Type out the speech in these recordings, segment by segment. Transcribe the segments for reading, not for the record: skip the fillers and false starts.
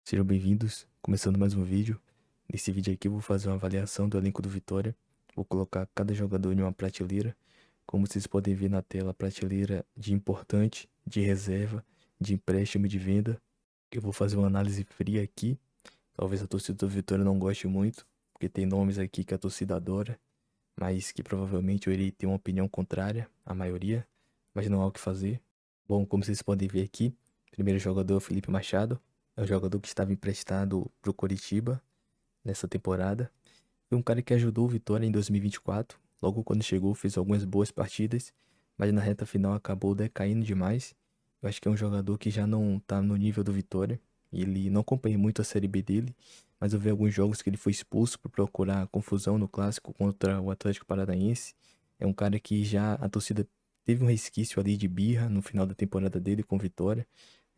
Sejam bem-vindos, começando mais um vídeo. Nesse vídeo aqui eu vou fazer uma avaliação do elenco do Vitória. Vou colocar cada jogador em uma prateleira. Como vocês podem ver na tela, a prateleira de importante, de reserva, de empréstimo e de venda. Eu vou fazer uma análise fria aqui. Talvez a torcida do Vitória não goste muito, porque tem nomes aqui que a torcida adora, mas que provavelmente eu irei ter uma opinião contrária à maioria, mas não há o que fazer. Bom, como vocês podem ver aqui, o primeiro jogador é o Felipe Machado. É um jogador que estava emprestado pro Coritiba nessa temporada. Foi um cara que ajudou o Vitória em 2024. Logo quando chegou, fez algumas boas partidas, mas na reta final acabou decaindo demais. Eu acho que é um jogador que já não tá no nível do Vitória. Ele não acompanha muito a Série B dele, mas eu vi alguns jogos que ele foi expulso por procurar confusão no clássico contra o Atlético Paranaense. É um cara que já a torcida teve um resquício ali de birra no final da temporada dele com o Vitória.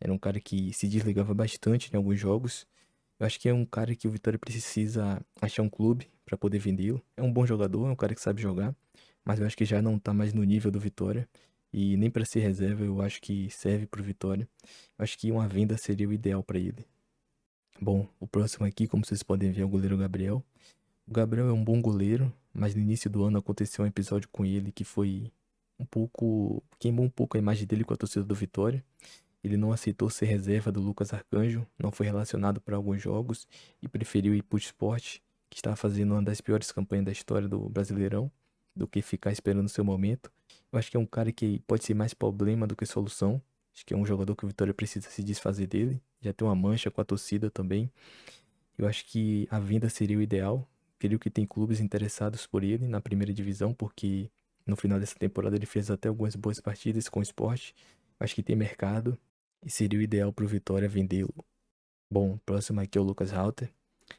Era um cara que se desligava bastante em alguns jogos. Eu acho que é um cara que o Vitória precisa achar um clube para poder vendê-lo. É um bom jogador, é um cara que sabe jogar, mas eu acho que já não tá mais no nível do Vitória. E nem para ser reserva eu acho que serve pro Vitória. Eu acho que uma venda seria o ideal para ele. Bom, o próximo aqui, como vocês podem ver, é o goleiro Gabriel. O Gabriel é um bom goleiro, mas no início do ano aconteceu um episódio com ele que foi um pouco, queimou um pouco a imagem dele com a torcida do Vitória. Ele não aceitou ser reserva do Lucas Arcanjo, não foi relacionado para alguns jogos e preferiu ir para o Sport, que está fazendo uma das piores campanhas da história do Brasileirão, do que ficar esperando seu momento. Eu acho que é um cara que pode ser mais problema do que solução. Acho que é um jogador que o Vitória precisa se desfazer dele. Já tem uma mancha com a torcida também. Eu acho que a venda seria o ideal. Creio que tem clubes interessados por ele na primeira divisão, porque no final dessa temporada ele fez até algumas boas partidas com o Sport. Acho que tem mercado e seria o ideal pro Vitória vendê-lo. Bom, próximo aqui é o Lucas Halter.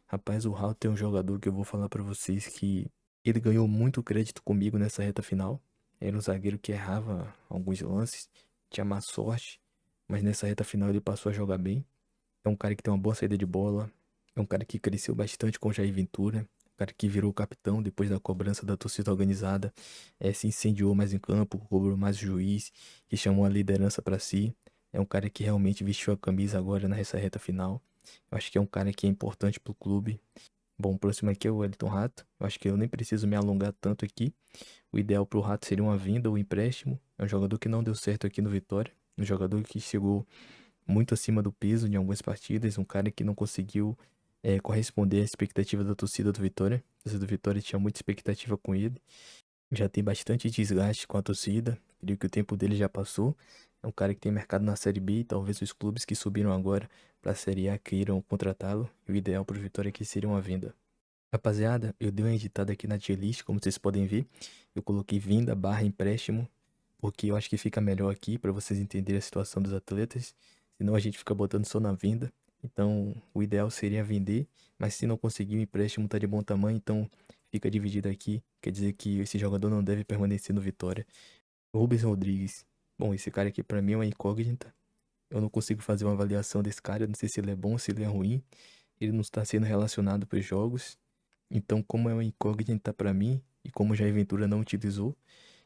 Rapaz, o Halter é um jogador que eu vou falar pra vocês que ele ganhou muito crédito comigo nessa reta final. Era um zagueiro que errava alguns lances, tinha má sorte, mas nessa reta final ele passou a jogar bem. É um cara que tem uma boa saída de bola. É um cara que cresceu bastante com o Jair Ventura. Um cara que virou capitão depois da cobrança da torcida organizada. Se incendiou mais em campo, cobrou mais o juiz, que chamou a liderança para si. É um cara que realmente vestiu a camisa agora nessa reta final. Eu acho que é um cara que é importante pro clube. Bom, o próximo aqui é o Wellington Rato. Eu acho que eu nem preciso me alongar tanto aqui. O ideal pro Rato seria uma venda ou um empréstimo. É um jogador que não deu certo aqui no Vitória. Um jogador que chegou muito acima do peso em algumas partidas, um cara que não conseguiu corresponder à expectativa da torcida do Vitória. A torcida do Vitória tinha muita expectativa com ele, já tem bastante desgaste com a torcida, creio que o tempo dele já passou. É um cara que tem mercado na Série B e talvez os clubes que subiram agora para a Série A queiram contratá-lo, e o ideal para o Vitória aqui seria uma venda. Rapaziada, eu dei uma editada aqui na tier list, como vocês podem ver. Eu coloquei venda barra empréstimo, porque eu acho que fica melhor aqui para vocês entenderem a situação dos atletas. Senão a gente fica botando só na venda. Então, o ideal seria vender, mas se não conseguir, o empréstimo tá de bom tamanho, então fica dividido aqui. Quer dizer que esse jogador não deve permanecer no Vitória. Rubens Rodrigues. Bom, esse cara aqui pra mim é uma incógnita. Eu não consigo fazer uma avaliação desse cara, eu não sei se ele é bom, se ele é ruim. Ele não está sendo relacionado para os jogos. Então, como é uma incógnita pra mim, e como o Jair Ventura não utilizou,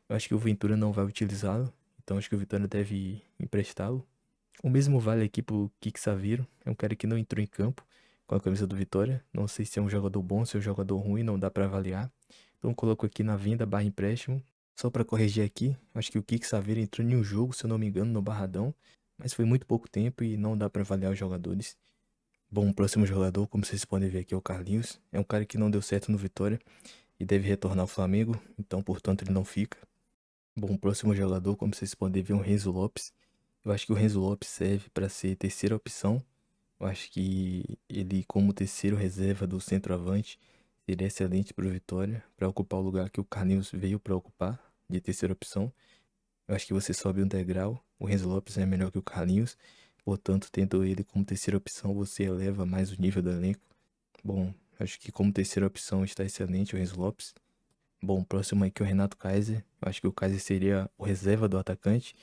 eu acho que o Ventura não vai utilizá-lo. Então, acho que o Vitória deve emprestá-lo. O mesmo vale aqui pro Kik Saviro. É um cara que não entrou em campo com a camisa do Vitória. Não sei se é um jogador bom, se é um jogador ruim, não dá pra avaliar. Então, eu coloco aqui na venda barra empréstimo. Só pra corrigir aqui, acho que o Kik Saviro entrou em um jogo, se eu não me engano, no Barradão. Mas foi muito pouco tempo e não dá pra avaliar os jogadores. Bom, o próximo jogador, como vocês podem ver aqui, é o Carlinhos. É um cara que não deu certo no Vitória e deve retornar ao Flamengo, então, portanto, ele não fica. Bom, o próximo jogador, como vocês podem ver, é o Renzo Lopes. Eu acho que o Renzo Lopes serve para ser terceira opção. Eu acho que ele, como terceiro reserva do centroavante, seria excelente para o Vitória, para ocupar o lugar que o Carlinhos veio para ocupar, de terceira opção. Eu acho que você sobe um degrau. O Renzo Lopes é melhor que o Carlinhos, portanto, tendo ele como terceira opção, você eleva mais o nível do elenco. Bom, acho que como terceira opção está excelente o Renzo Lopes. Bom, próximo aqui é o Renato Kaiser. Eu acho que o Kaiser seria o reserva do atacante,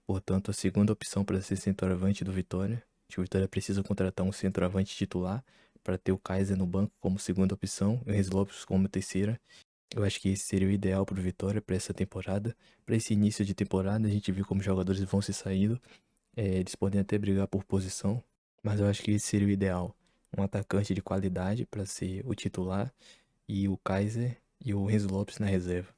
portanto, a segunda opção para ser centroavante do Vitória. Acho que o Vitória precisa contratar um centroavante titular para ter o Kaiser no banco como segunda opção e o Reis Lopes como terceira. Eu acho que esse seria o ideal para o Vitória para essa temporada. Para esse início de temporada, a gente viu como os jogadores vão se saindo. Eles podem até brigar por posição. mas eu acho que esse seria o ideal. Um atacante de qualidade para ser o titular e o Kaiser e o Renzo Lopes na reserva.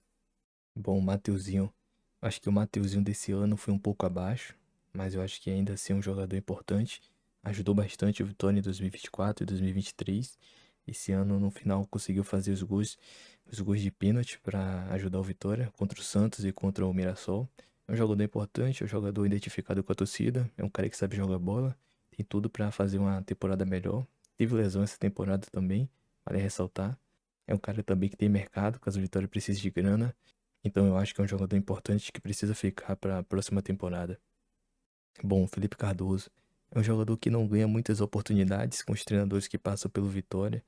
Bom, o Mateuzinho, acho que o Mateuzinho desse ano foi um pouco abaixo, mas eu acho que ainda assim é um jogador importante. Ajudou bastante o Vitória em 2024 e 2023. Esse ano, no final, conseguiu fazer os gols de pênalti para ajudar o Vitória contra o Santos e contra o Mirassol. É um jogador importante, é um jogador identificado com a torcida, é um cara que sabe jogar bola, tem tudo para fazer uma temporada melhor. Teve lesão essa temporada também, vale ressaltar. É um cara também que tem mercado, caso o Vitória precise de grana. Então eu acho que é um jogador importante que precisa ficar para a próxima temporada. Bom, Felipe Cardoso é um jogador que não ganha muitas oportunidades com os treinadores que passam pelo Vitória.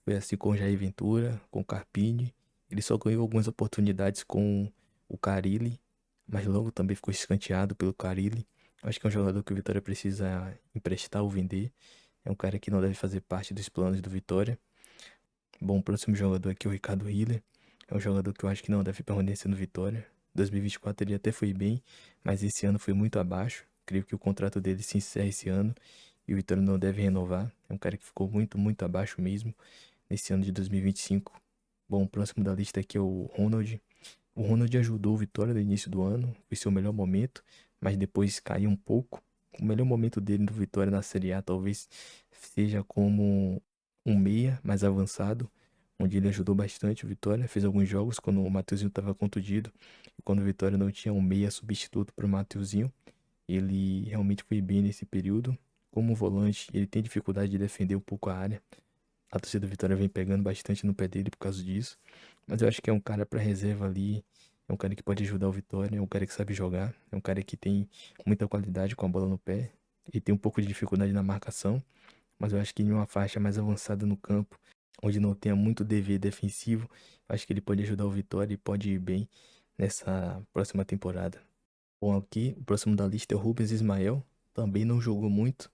Foi assim com o Jair Ventura, com o Carpini. Ele só ganhou algumas oportunidades com o Carille, mas logo também ficou escanteado pelo Carille. Acho que é um jogador que o Vitória precisa emprestar ou vender. É um cara que não deve fazer parte dos planos do Vitória. Bom, o próximo jogador aqui é o Ricardo Hiller. É um jogador que eu acho que não deve permanecer no Vitória. 2024 ele até foi bem, mas esse ano foi muito abaixo. Creio que o contrato dele se encerra esse ano e o Vitória não deve renovar. É um cara que ficou muito, muito abaixo mesmo nesse ano de 2025. Bom, o próximo da lista aqui é o Ronald. O Ronald ajudou o Vitória no início do ano, foi seu melhor momento, mas depois caiu um pouco. O melhor momento dele no Vitória na Série A talvez seja como um meia mais avançado, onde ele ajudou bastante o Vitória. Fez alguns jogos quando o Mateuzinho estava contundido, e quando o Vitória não tinha um meia substituto para o Mateuzinho. Ele realmente foi bem nesse período. Como volante, ele tem dificuldade de defender um pouco a área. A torcida do Vitória vem pegando bastante no pé dele por causa disso. Mas eu acho que é um cara para reserva ali. É um cara que pode ajudar o Vitória. É um cara que sabe jogar. É um cara que tem muita qualidade com a bola no pé. E tem um pouco de dificuldade na marcação. Mas eu acho que em uma faixa mais avançada no campo, onde não tenha muito dever defensivo, eu acho que ele pode ajudar o Vitória e pode ir bem nessa próxima temporada. Bom, aqui o próximo da lista é o Rubens Ismael. Também não jogou muito.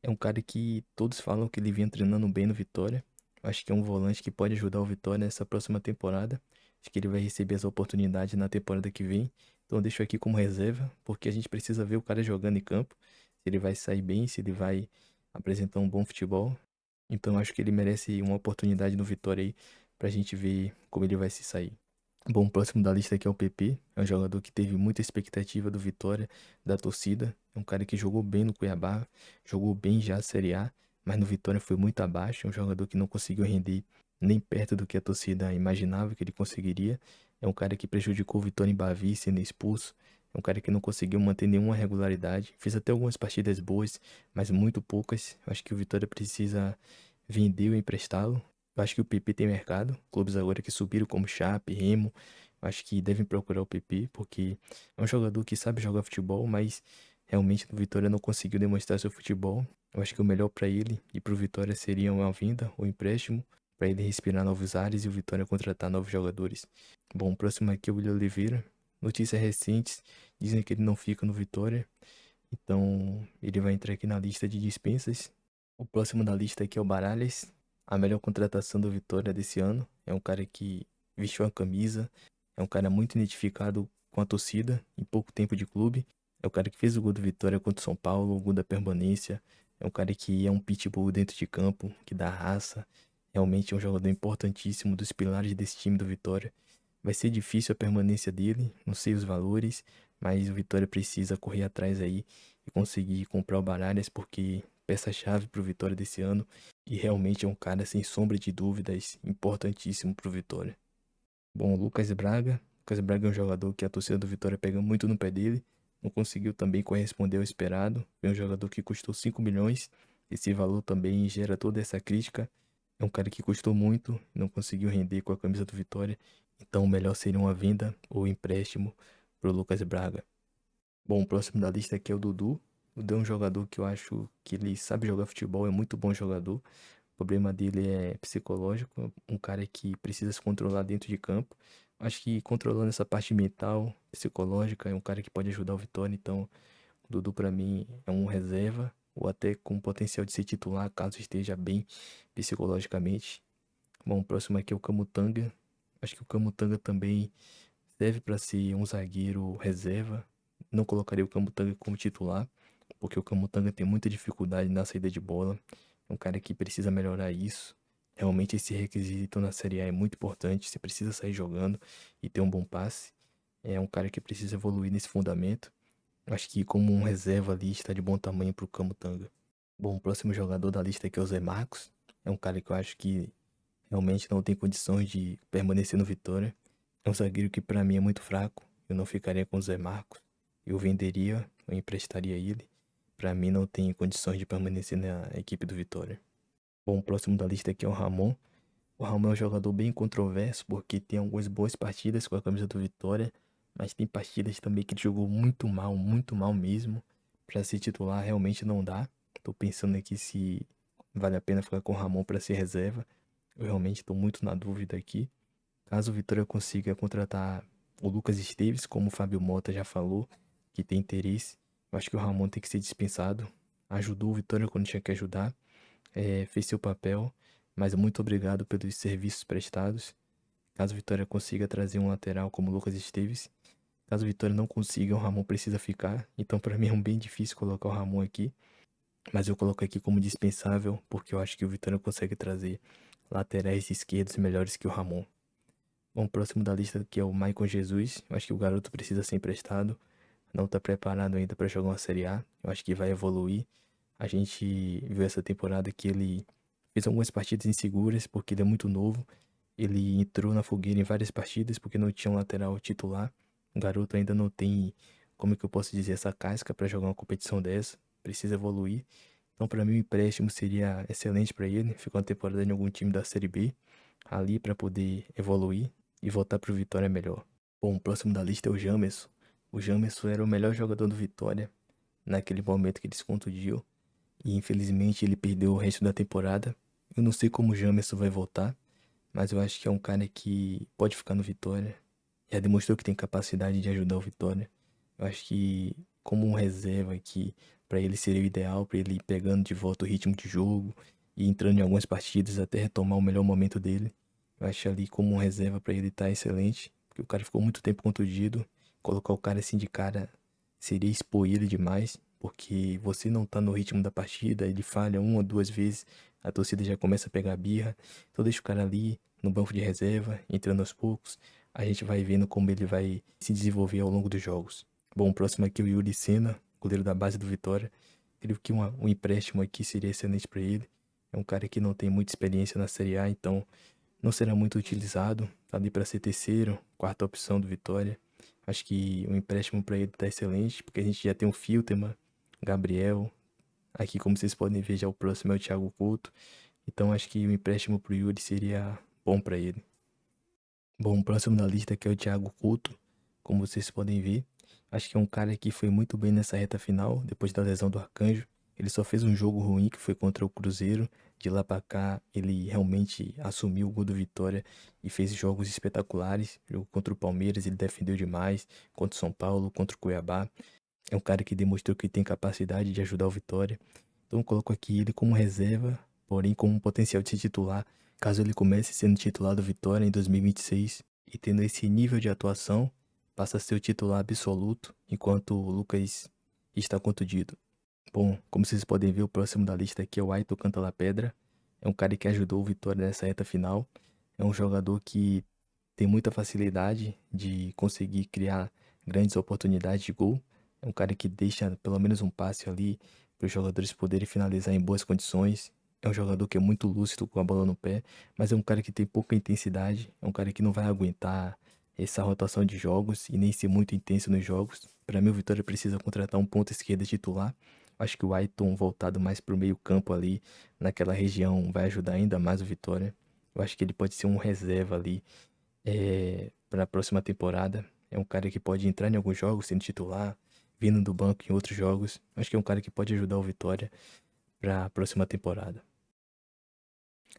É um cara que todos falam que ele vinha treinando bem no Vitória. Acho que é um volante que pode ajudar o Vitória nessa próxima temporada. Acho que ele vai receber essa oportunidade na temporada que vem. Então eu deixo aqui como reserva, porque a gente precisa ver o cara jogando em campo. Se ele vai sair bem, se ele vai apresentar um bom futebol. Então acho que ele merece uma oportunidade no Vitória aí pra gente ver como ele vai se sair. Bom, o próximo da lista aqui é o PP. É um jogador que teve muita expectativa do Vitória, da torcida. É um cara que jogou bem no Cuiabá, jogou bem já a Série A, mas no Vitória foi muito abaixo. É um jogador que não conseguiu render nem perto do que a torcida imaginava que ele conseguiria. É um cara que prejudicou o Vitória em Bavi, sendo expulso. É um cara que não conseguiu manter nenhuma regularidade. Fez até algumas partidas boas, mas muito poucas. Eu acho que o Vitória precisa vender ou emprestá-lo. Eu acho que o PP tem mercado. Clubes agora que subiram como Chape, Remo, eu acho que devem procurar o PP, porque é um jogador que sabe jogar futebol, mas realmente no Vitória não conseguiu demonstrar seu futebol. Eu acho que o melhor para ele e para o Vitória seria uma venda ou empréstimo, para ele respirar novos ares e o Vitória contratar novos jogadores. Bom, o próximo aqui é o William Oliveira. Notícias recentes dizem que ele não fica no Vitória, então ele vai entrar aqui na lista de dispensas. O próximo da lista aqui é o Baralhas, a melhor contratação do Vitória desse ano. É um cara que vestiu a camisa, é um cara muito identificado com a torcida em pouco tempo de clube. É o cara que fez o gol do Vitória contra o São Paulo, o gol da permanência. É um cara que é um pitbull dentro de campo, que dá raça. Realmente é um jogador importantíssimo dos pilares desse time do Vitória. Vai ser difícil a permanência dele, não sei os valores, mas o Vitória precisa correr atrás aí e conseguir comprar o Baralhas, porque peça-chave para o Vitória desse ano e realmente é um cara sem sombra de dúvidas importantíssimo para o Vitória. Bom, o Lucas Braga. Lucas Braga é um jogador que a torcida do Vitória pega muito no pé dele. Não conseguiu também corresponder ao esperado. Foi um jogador que custou 5 milhões. Esse valor também gera toda essa crítica. É um cara que custou muito, não conseguiu render com a camisa do Vitória. Então, o melhor seria uma venda ou empréstimo para o Lucas Braga. Bom, o próximo da lista aqui é o Dudu. O Dudu é um jogador que eu acho que ele sabe jogar futebol, é muito bom jogador. O problema dele é psicológico, um cara que precisa se controlar dentro de campo. Acho que controlando essa parte mental, psicológica, é um cara que pode ajudar o Vitória. Então, o Dudu para mim é um reserva ou até com potencial de ser titular, caso esteja bem psicologicamente. Bom, o próximo aqui é o Camutanga. Acho que o Camutanga também serve para ser um zagueiro reserva. Não colocaria o Camutanga como titular. porque o Camutanga tem muita dificuldade na saída de bola. É um cara que precisa melhorar isso. Realmente esse requisito na Série A é muito importante. Você precisa sair jogando e ter um bom passe. É um cara que precisa evoluir nesse fundamento. Acho que como um reserva ali está de bom tamanho para o Camutanga. Bom, o próximo jogador da lista aqui é o Zé Marcos. É um cara que eu acho que realmente não tem condições de permanecer no Vitória. É um zagueiro que para mim é muito fraco. Eu não ficaria com o Zé Marcos. Eu venderia, eu emprestaria ele. Para mim não tem condições de permanecer na equipe do Vitória. Bom, o próximo da lista aqui é o Ramon. O Ramon é um jogador bem controverso porque tem algumas boas partidas com a camisa do Vitória, mas tem partidas também que ele jogou muito mal mesmo. Para ser titular realmente não dá. Tô pensando aqui se vale a pena ficar com o Ramon para ser reserva. Eu realmente estou muito na dúvida aqui. Caso o Vitória consiga contratar o Lucas Esteves, como o Fábio Mota já falou, que tem interesse, eu acho que o Ramon tem que ser dispensado. Ajudou o Vitória quando tinha que ajudar, fez seu papel, mas muito obrigado pelos serviços prestados. Caso o Vitória consiga trazer um lateral como o Lucas Esteves, caso o Vitória não consiga, o Ramon precisa ficar. Então, para mim é bem difícil colocar o Ramon aqui, mas eu coloco aqui como dispensável, porque eu acho que o Vitória consegue trazer laterais esquerdos melhores que o Ramon. Bom, o próximo da lista aqui é o Maicon Jesus. Eu acho que o garoto precisa ser emprestado. Não está preparado ainda para jogar uma Série A. Eu acho que vai evoluir. A gente viu essa temporada que ele fez algumas partidas inseguras porque ele é muito novo. Ele entrou na fogueira em várias partidas porque não tinha um lateral titular. O garoto ainda não tem, como é que eu posso dizer, essa casca para jogar uma competição dessa. Precisa evoluir. Então, para mim, o empréstimo seria excelente para ele. Ficar uma temporada em algum time da Série B ali para poder evoluir e voltar pro Vitória melhor. Bom, o próximo da lista é o Jamerson. O Jamerson era o melhor jogador do Vitória naquele momento que ele se contundiu e infelizmente ele perdeu o resto da temporada. Eu não sei como o Jamerson vai voltar, mas eu acho que é um cara que pode ficar no Vitória. Já demonstrou que tem capacidade de ajudar o Vitória. Eu acho que como um reserva aqui, para ele seria o ideal, para ele ir pegando de volta o ritmo de jogo e entrando em algumas partidas até retomar o melhor momento dele. Eu acho ali como um reserva para ele tá excelente, porque o cara ficou muito tempo contundido. Colocar o cara assim de cara seria expor ele demais, porque você não tá no ritmo da partida, ele falha uma ou duas vezes, a torcida já começa a pegar birra. Então deixa o cara ali no banco de reserva, entrando aos poucos. A gente vai vendo como ele vai se desenvolver ao longo dos jogos. Bom, o próximo aqui é o Yuri Senna, goleiro da base do Vitória. Creio que um empréstimo aqui seria excelente para ele. É um cara que não tem muita experiência na Série A, então não será muito utilizado. Tá ali para ser terceiro, quarta opção do Vitória. Acho que o empréstimo para ele tá excelente, porque a gente já tem o Filterman, Gabriel. Aqui, como vocês podem ver, já o próximo é o Thiago Couto. Então acho que o empréstimo pro Yuri seria bom para ele. Bom, o próximo da lista aqui é o Thiago Couto, como vocês podem ver. Acho que é um cara que foi muito bem nessa reta final, depois da lesão do Arcanjo. Ele só fez um jogo ruim, que foi contra o Cruzeiro. De lá pra cá, ele realmente assumiu o gol do Vitória e fez jogos espetaculares. Jogo contra o Palmeiras, ele defendeu demais. Contra o São Paulo, contra o Cuiabá. É um cara que demonstrou que tem capacidade de ajudar o Vitória. Então eu coloco aqui ele como reserva, porém com um potencial de ser titular, caso ele comece sendo titular do Vitória em 2026 e tendo esse nível de atuação, passa a ser o titular absoluto, enquanto o Lucas está contundido. Bom, como vocês podem ver, o próximo da lista aqui é o Aito Cantalapedra. É um cara que ajudou o Vitória nessa reta final. É um jogador que tem muita facilidade de conseguir criar grandes oportunidades de gol. É um cara que deixa pelo menos um passe ali para os jogadores poderem finalizar em boas condições. É um jogador que é muito lúcido com a bola no pé, mas é um cara que tem pouca intensidade. É um cara que não vai aguentar essa rotação de jogos e nem ser muito intenso nos jogos. Para mim, o Vitória precisa contratar um ponta esquerda titular. Acho que o Aiton voltado mais para o meio campo ali, naquela região, vai ajudar ainda mais o Vitória. Eu acho que ele pode ser um reserva ali para a próxima temporada. É um cara que pode entrar em alguns jogos sendo titular, vindo do banco em outros jogos. Acho que é um cara que pode ajudar o Vitória para a próxima temporada.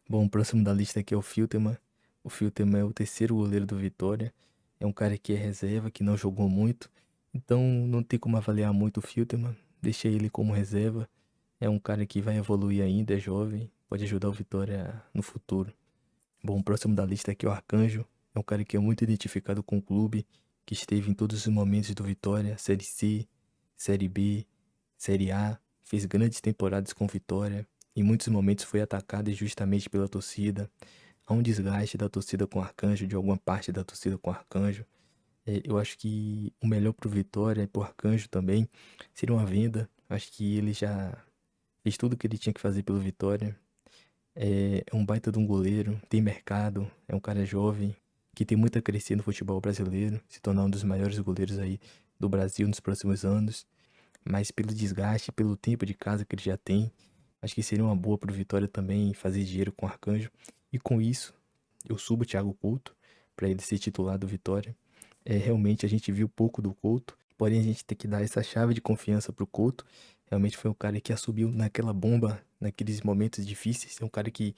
Bom, o próximo da lista aqui é o Filterman. O Filterman é o terceiro goleiro do Vitória. É um cara que é reserva, que não jogou muito. Então não tem como avaliar muito o Filterman. Deixei ele como reserva. É um cara que vai evoluir ainda, é jovem, pode ajudar o Vitória no futuro. Bom, o próximo da lista aqui é o Arcanjo. É um cara que é muito identificado com o clube, que esteve em todos os momentos do Vitória, Série C, Série B, Série A, fez grandes temporadas com Vitória, em muitos momentos foi atacado justamente pela torcida. Há um desgaste da torcida com o Arcanjo, de alguma parte da torcida com o Arcanjo. Eu acho que o melhor pro Vitória e pro Arcanjo também seria uma venda. Acho que ele já fez tudo o que ele tinha que fazer pelo Vitória. É um baita de um goleiro, tem mercado, é um cara jovem, que tem muito a crescer no futebol brasileiro, se tornar um dos maiores goleiros aí do Brasil nos próximos anos. Mas pelo desgaste, pelo tempo de casa que ele já tem, acho que seria uma boa pro Vitória também fazer dinheiro com o Arcanjo. E com isso, eu subo o Thiago Couto para ele ser titular do Vitória. Realmente a gente viu pouco do Couto, porém a gente tem que dar essa chave de confiança pro Couto. Realmente foi um cara que assumiu naquela bomba, naqueles momentos difíceis. É um cara que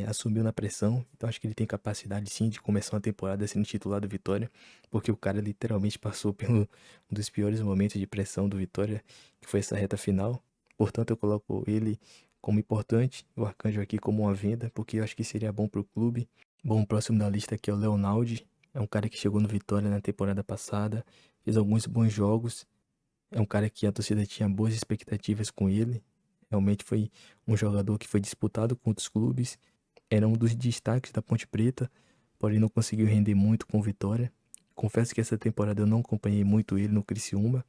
assumiu na pressão. Então acho que ele tem capacidade sim de começar uma temporada sendo titular do Vitória, porque o cara literalmente passou pelo um dos piores momentos de pressão do Vitória, que foi essa reta final. Portanto, eu coloco ele como importante, o Arcanjo aqui como uma venda, porque eu acho que seria bom pro clube. Bom, o próximo da lista aqui é o Leonaldi. É um cara que chegou no Vitória na temporada passada, fez alguns bons jogos. É um cara que a torcida tinha boas expectativas com ele. Realmente foi um jogador que foi disputado com outros clubes. Era um dos destaques da Ponte Preta, porém não conseguiu render muito com o Vitória. Confesso que essa temporada eu não acompanhei muito ele no Criciúma,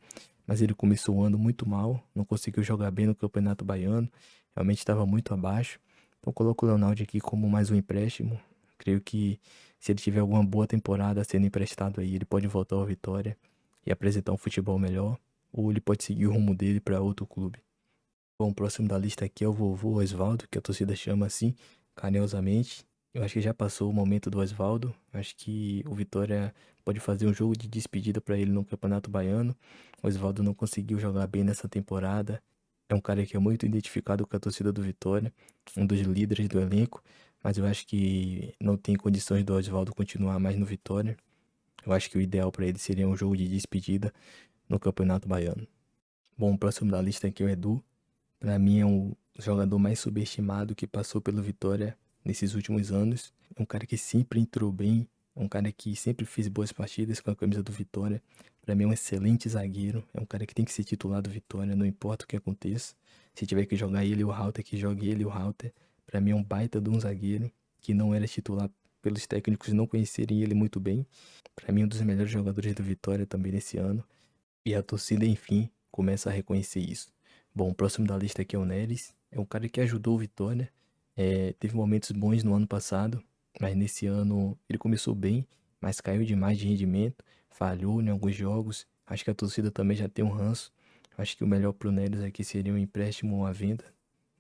mas ele começou o ano muito mal, não conseguiu jogar bem no Campeonato Baiano, realmente estava muito abaixo. Então coloco o Leonardo aqui como mais um empréstimo. Creio que se ele tiver alguma boa temporada sendo emprestado aí, ele pode voltar ao Vitória e apresentar um futebol melhor, ou ele pode seguir o rumo dele para outro clube. Bom, o próximo da lista aqui é o vovô Osvaldo, que a torcida chama assim, carinhosamente. Eu acho que já passou o momento do Osvaldo. Acho que o Vitória pode fazer um jogo de despedida para ele no Campeonato Baiano. O Osvaldo não conseguiu jogar bem nessa temporada. É um cara que é muito identificado com a torcida do Vitória, um dos líderes do elenco, mas eu acho que não tem condições do Osvaldo continuar mais no Vitória. Eu acho que o ideal para ele seria um jogo de despedida no Campeonato Baiano. Bom, o próximo da lista aqui é o Edu. Para mim é um jogador mais subestimado que passou pelo Vitória nesses últimos anos. É um cara que sempre entrou bem, é um cara que sempre fez boas partidas com a camisa do Vitória. Para mim é um excelente zagueiro, é um cara que tem que ser titular do Vitória, não importa o que aconteça. Se tiver que jogar ele e o Rauter, que jogue ele e o Rauter. Para mim é um baita de um zagueiro que não era titular pelos técnicos não conhecerem ele muito bem. Para mim é um dos melhores jogadores do Vitória também nesse ano. E a torcida, enfim, começa a reconhecer isso. Bom, o próximo da lista aqui é o Neres. É um cara que ajudou o Vitória. Teve momentos bons no ano passado, mas nesse ano ele começou bem, mas caiu demais de rendimento, falhou em alguns jogos. Acho que a torcida também já tem um ranço. Acho que o melhor pro Neres aqui seria um empréstimo ou uma venda.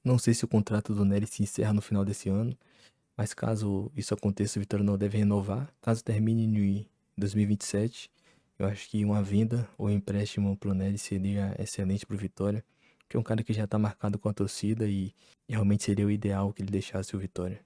Não sei se o contrato do Neres se encerra no final desse ano, mas caso isso aconteça, o Vitória não deve renovar. Caso termine em 2027, eu acho que uma venda ou empréstimo pro Nery seria excelente pro Vitória, que é um cara que já tá marcado com a torcida e realmente seria o ideal que ele deixasse o Vitória.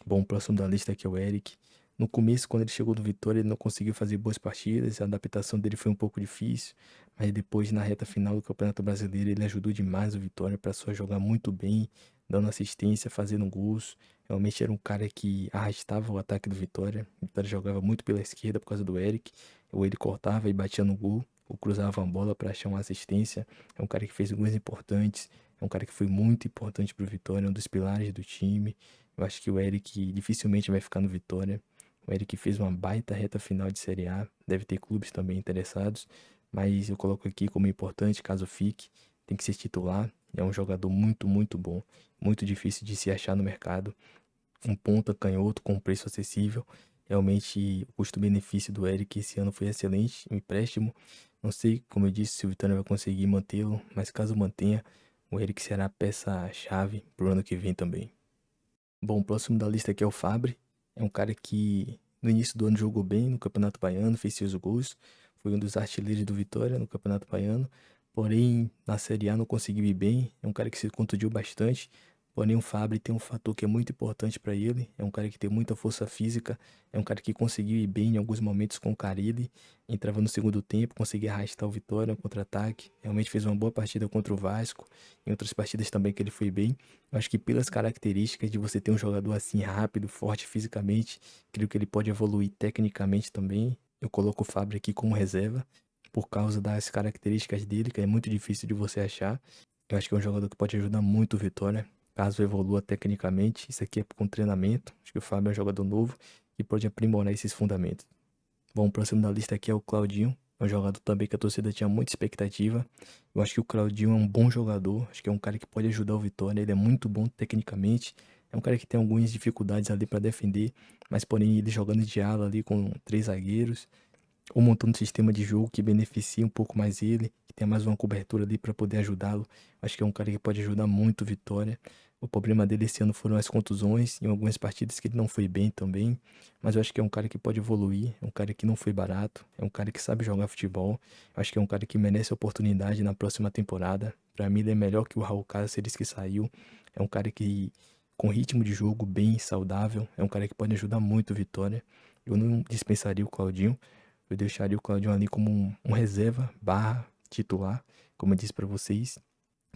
Bom, o próximo da lista aqui é o Eric. No começo, quando ele chegou no Vitória, ele não conseguiu fazer boas partidas, a adaptação dele foi um pouco difícil, mas depois, na reta final do Campeonato Brasileiro, ele ajudou demais o Vitória para só jogar muito bem, dando assistência, fazendo gols. Realmente era um cara que arrastava o ataque do Vitória. O Vitória jogava muito pela esquerda por causa do Eric, ou ele cortava e batia no gol, ou cruzava a bola para achar uma assistência. É um cara que fez gols importantes, é um cara que foi muito importante para o Vitória, um dos pilares do time. Eu acho que o Eric dificilmente vai ficar no Vitória. O Eric fez uma baita reta final de Série A. Deve ter clubes também interessados. Mas eu coloco aqui como importante, caso fique, tem que ser titular. É um jogador muito, muito bom. Muito difícil de se achar no mercado. Um ponta canhoto com preço acessível. Realmente o custo-benefício do Eric esse ano foi excelente. Um empréstimo. Não sei, como eu disse, se o Vitória vai conseguir mantê-lo. Mas caso mantenha, o Eric será a peça-chave pro ano que vem também. Bom, o próximo da lista aqui é o Fabri. É um cara que no início do ano jogou bem no Campeonato Baiano, fez seus gols. Foi um dos artilheiros do Vitória no Campeonato Baiano. Porém, na Série A não conseguiu ir bem. É um cara que se contundiu bastante. Porém, o Fabri tem um fator que é muito importante para ele. É um cara que tem muita força física. É um cara que conseguiu ir bem em alguns momentos com o Carille. Entrava no segundo tempo, conseguia arrastar o Vitória no contra-ataque. Realmente fez uma boa partida contra o Vasco. Em outras partidas também que ele foi bem. Eu acho que pelas características de você ter um jogador assim rápido, forte fisicamente, creio que ele pode evoluir tecnicamente também. Eu coloco o Fabri aqui como reserva. por causa das características dele, que é muito difícil de você achar. Eu acho que é um jogador que pode ajudar muito o Vitória, caso evolua tecnicamente. Isso aqui é com treinamento. Acho que o Fábio é um jogador novo e pode aprimorar esses fundamentos. Bom, o próximo da lista aqui é o Claudinho. É um jogador também que a torcida tinha muita expectativa. Eu acho que o Claudinho é um bom jogador. Acho que é um cara que pode ajudar o Vitória. Ele é muito bom tecnicamente. É um cara que tem algumas dificuldades ali para defender, mas porém ele jogando de ala ali com três zagueiros, ou montando um sistema de jogo que beneficie um pouco mais ele, que tenha mais uma cobertura ali para poder ajudá-lo. Acho que é um cara que pode ajudar muito o Vitória. O problema dele esse ano foram as contusões, em algumas partidas que ele não foi bem também, mas eu acho que é um cara que pode evoluir, é um cara que não foi barato, é um cara que sabe jogar futebol. Eu acho que é um cara que merece oportunidade na próxima temporada. Para mim ele é melhor que o Raul Cáceres que saiu. É um cara que com ritmo de jogo bem saudável, é um cara que pode ajudar muito o Vitória. Eu não dispensaria o Claudinho. Eu deixaria o Claudinho ali como um reserva barra titular. Como eu disse pra vocês,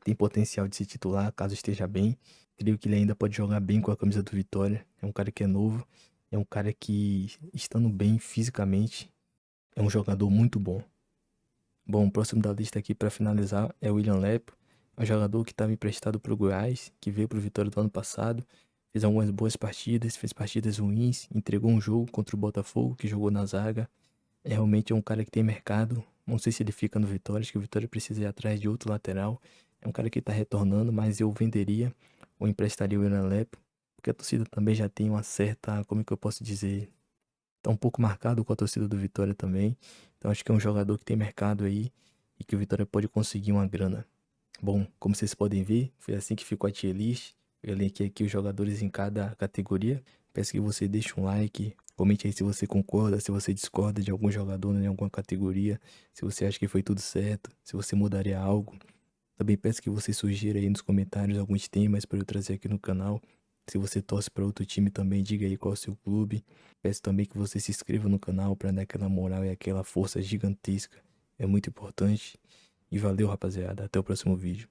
tem potencial de se titular caso esteja bem. Creio que ele ainda pode jogar bem com a camisa do Vitória. É um cara que é novo, é um cara que, estando bem fisicamente, é um jogador muito bom. Bom, o próximo da lista aqui para finalizar é o William Lepo. É um jogador que estava emprestado para o Goiás, que veio para o Vitória do ano passado. Fez algumas boas partidas, fez partidas ruins, entregou um jogo contra o Botafogo, que jogou na zaga. Realmente é um cara que tem mercado. Não sei se ele fica no Vitória, acho que o Vitória precisa ir atrás de outro lateral. É um cara que tá retornando, mas eu venderia ou emprestaria o William Lepo, porque a torcida também já tem uma certa, como é que eu posso dizer, tá um pouco marcado com a torcida do Vitória também. Então acho que é um jogador que tem mercado aí e que o Vitória pode conseguir uma grana. Bom, como vocês podem ver, foi assim que ficou a tier list. Eu elenquei aqui os jogadores em cada categoria. Peço que você deixe um like, comente aí se você concorda, se você discorda de algum jogador em alguma categoria, se você acha que foi tudo certo, se você mudaria algo. Também peço que você sugira aí nos comentários alguns temas para eu trazer aqui no canal. Se você torce para outro time também, diga aí qual é o seu clube. Peço também que você se inscreva no canal para dar aquela moral e aquela força gigantesca. É muito importante. E valeu, rapaziada. Até o próximo vídeo.